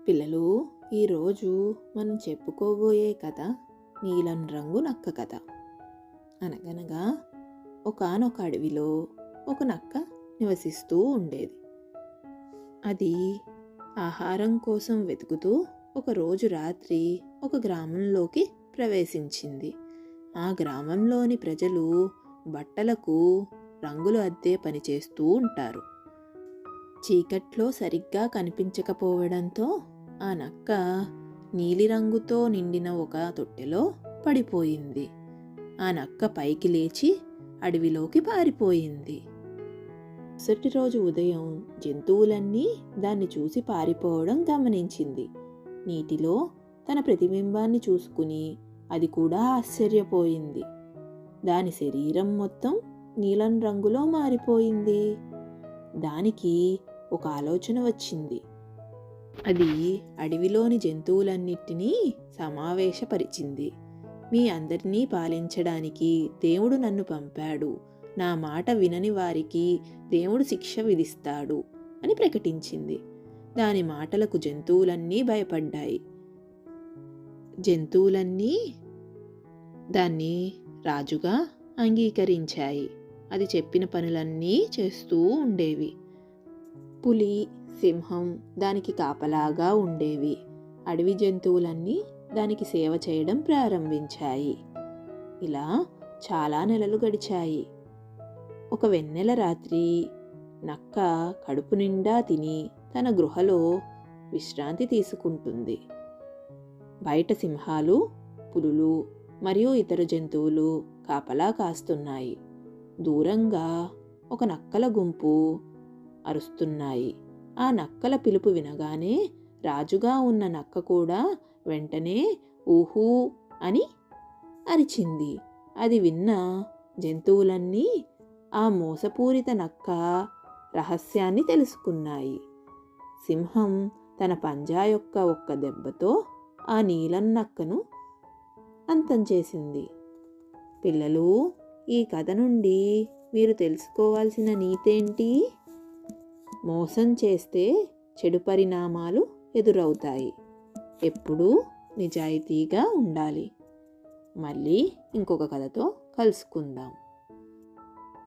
పిల్లలు, ఈరోజు మనం చెప్పుకోబోయే కథ నీలం రంగు నక్క కథ. అనగనగా ఒకానొక అడవిలో ఒక నక్క నివసిస్తూ ఉండేది. అది ఆహారం కోసం వెతుకుతూ ఒకరోజు రాత్రి ఒక గ్రామంలోకి ప్రవేశించింది. ఆ గ్రామంలోని ప్రజలు బట్టలకు రంగులు అద్దే పని చేస్తూ ఉంటారు. చీకట్లో సరిగ్గా కనిపించకపోవడంతో ఆ నక్క నీలిరంగుతో నిండిన ఒక తొట్టెలో పడిపోయింది. ఆ నక్క పైకి లేచి అడవిలోకి పారిపోయింది. మరుసటి రోజు ఉదయం జంతువులన్నీ దాన్ని చూసి పారిపోవడం గమనించింది. నీటిలో తన ప్రతిబింబాన్ని చూసుకుని అది కూడా ఆశ్చర్యపోయింది. దాని శరీరం మొత్తం నీలం రంగులో మారిపోయింది. దానికి ఒక ఆలోచన వచ్చింది. అది అడవిలోని జంతువులన్నిటినీ సమావేశపరిచింది. మీ అందరినీ పాలించడానికి దేవుడు నన్ను పంపాడు. నా మాట వినని వారికి దేవుడు శిక్ష విధిస్తాడు అని ప్రకటించింది. దాని మాటలకు జంతువులన్నీ భయపడ్డాయి. జంతువులన్నీ దాన్ని రాజుగా అంగీకరించాయి. అది చెప్పిన పనులన్నీ చేస్తూ ఉండేవి. పులి, సింహం దానికి కాపలాగా ఉండేవి. అడవి జంతువులన్నీ దానికి సేవ చేయడం ప్రారంభించాయి. ఇలా చాలా నెలలు గడిచాయి. ఒక వెన్నెల రాత్రి నక్క కడుపు నిండా తిని తన గృహలో విశ్రాంతి తీసుకుంటుంది. బయట సింహాలు, పులులు మరియు ఇతర జంతువులు కాపలా కాస్తున్నాయి. దూరంగా ఒక నక్కల గుంపు అరుస్తున్నాయి. ఆ నక్కల పిలుపు వినగానే రాజుగా ఉన్న నక్క కూడా వెంటనే ఊహూ అని అరిచింది. అది విన్న జంతువులన్నీ ఆ మోసపూరిత నక్క రహస్యాన్ని తెలుసుకున్నాయి. సింహం తన పంజా యొక్క ఒక్క దెబ్బతో ఆ నీలం నక్కను అంతం చేసింది. పిల్లలు, ఈ కథ నుండి మీరు తెలుసుకోవాల్సిన నీతేంటి? మోసం చేస్తే చెడు పరిణామాలు ఎదురవుతాయి. ఎప్పుడూ నిజాయితీగా ఉండాలి. మళ్ళీ ఇంకొక కథతో కలుసుకుందాం.